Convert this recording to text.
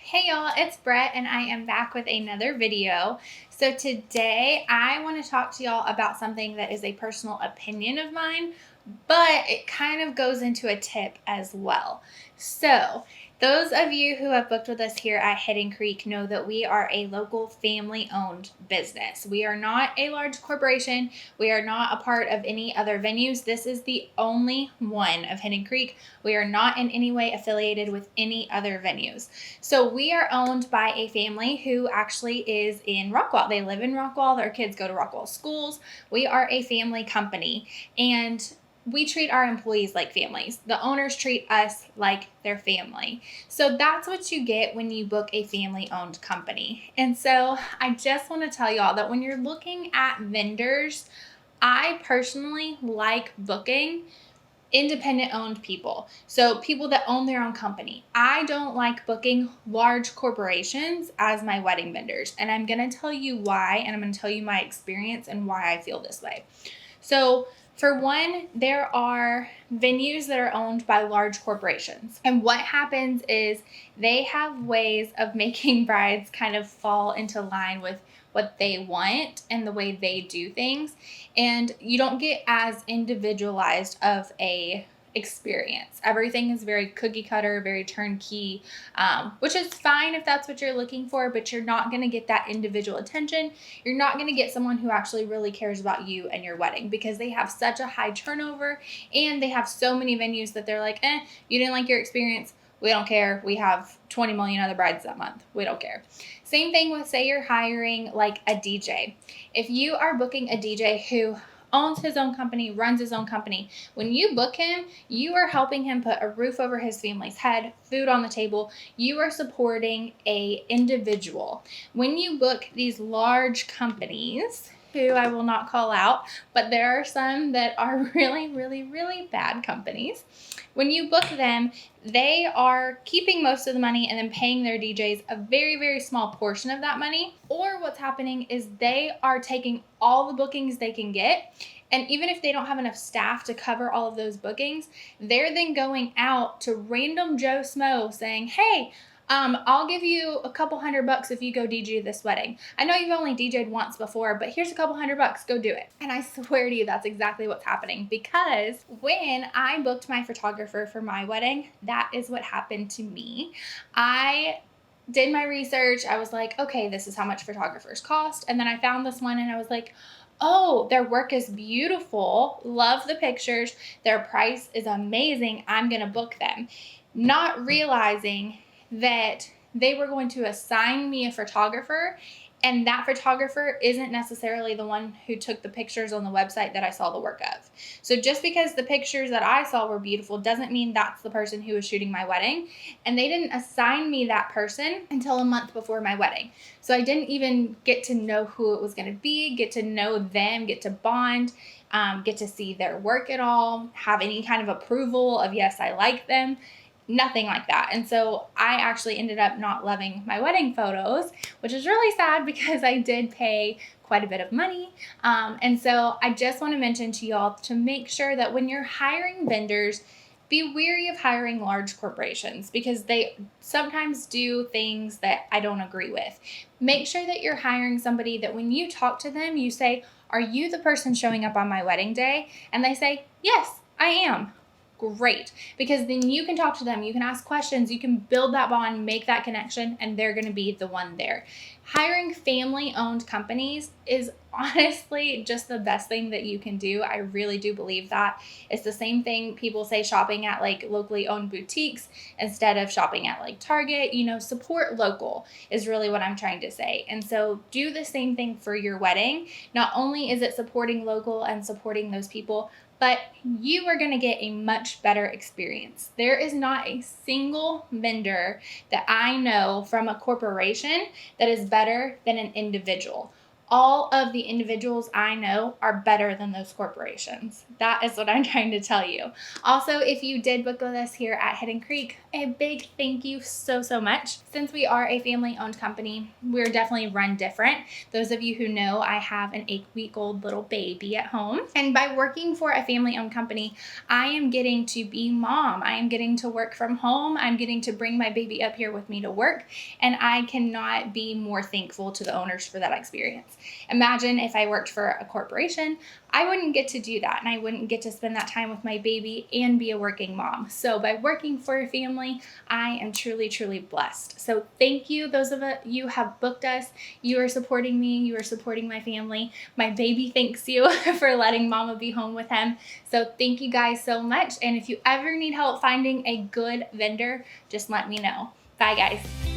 Hey y'all, it's Brett and I am back with another video. So today I want to talk to y'all about something that is a personal opinion of mine, but it kind of goes into a tip as well. So those of you who have booked with us here at Hidden Creek know that we are a local family-owned business. We are not a large corporation. We are not a part of any other venues. This is the only one of Hidden Creek. We are not in any way affiliated with any other venues. So we are owned by a family who actually is in Rockwall. They live in Rockwall. Their kids go to Rockwall schools. We are a family company, and we treat our employees like families. The owners treat us like their family. So that's what you get when you book a family-owned company. And so I just want to tell y'all that when you're looking at vendors, I personally like booking independent owned people. So people that own their own company. I don't like booking large corporations as my wedding vendors. And I'm going to tell you why, and I'm going to tell you my experience and why I feel this way. So for one, there are venues that are owned by large corporations. And what happens is they have ways of making brides kind of fall into line with what they want and the way they do things. And you don't get as individualized of a experience. Everything is very cookie cutter, very turnkey, which is fine if that's what you're looking for, but you're not going to get that individual attention. You're not going to get someone who actually really cares about you and your wedding, because they have such a high turnover and they have so many venues that they're like, you didn't like your experience. We don't care. We have 20 million other brides that month. We don't care. Same thing with, say you're hiring like a DJ. If you are booking a DJ who owns his own company, runs his own company, when you book him, you are helping him put a roof over his family's head, food on the table. You are supporting a individual. When you book these large companies, who I will not call out, but there are some that are really, really, really bad companies. When you book them, they are keeping most of the money and then paying their DJs a very, very small portion of that money. Or what's happening is they are taking all the bookings they can get. And even if they don't have enough staff to cover all of those bookings, they're then going out to random Joe Smo saying, hey, I'll give you a couple $100 if you go DJ this wedding. I know you've only DJ'd once before, but here's a couple $100, go do it. And I swear to you, that's exactly what's happening, because when I booked my photographer for my wedding, that is what happened to me. I did my research. I was like, okay, this is how much photographers cost. And then I found this one and I was like, oh, their work is beautiful. Love the pictures. Their price is amazing. I'm going to book them. Not realizing that they were going to assign me a photographer, and that photographer isn't necessarily the one who took the pictures on the website that I saw the work of. So just because the pictures that I saw were beautiful doesn't mean that's the person who was shooting my wedding. And they didn't assign me that person until a month before my wedding. So I didn't even get to know who it was going to be, get to know them, get to bond, get to see their work at all, have any kind of approval of, yes, I like them. Nothing like that. And so I actually ended up not loving my wedding photos, which is really sad because I did pay quite a bit of money. And so I just want to mention to y'all to make sure that when you're hiring vendors, be wary of hiring large corporations, because they sometimes do things that I don't agree with. Make sure that you're hiring somebody that when you talk to them, you say, are you the person showing up on my wedding day? And they say, yes, I am. Great, because then you can talk to them, you can ask questions, you can build that bond, make that connection, and they're going to be the one there. Hiring family-owned companies is honestly just the best thing that you can do. I really do believe that. It's the same thing people say shopping at like locally owned boutiques instead of shopping at like Target. Support local is really what I'm trying to say. And so do the same thing for your wedding. Not only is it supporting local and supporting those people, but you are going to get a much better experience. There is not a single vendor that I know from a corporation that is better than an individual. all of the individuals I know are better than those corporations. That is what I'm trying to tell you. Also, if you did book with us here at Hidden Creek, a big thank you so much. Since we are a family-owned company, we're definitely run different. Those of you who know, I have an 8-week-old little baby at home. And by working for a family-owned company, I am getting to be mom. I am getting to work from home. I'm getting to bring my baby up here with me to work. And I cannot be more thankful to the owners for that experience. Imagine if I worked for a corporation, I wouldn't get to do that, and I wouldn't get to spend that time with my baby and be a working mom. So by working for a family, I am truly blessed. So thank you, those of you have booked us. You are supporting me. You are supporting my family. My baby thanks you for letting mama be home with him. So thank you guys so much. And if you ever need help finding a good vendor, just let me know. Bye, guys.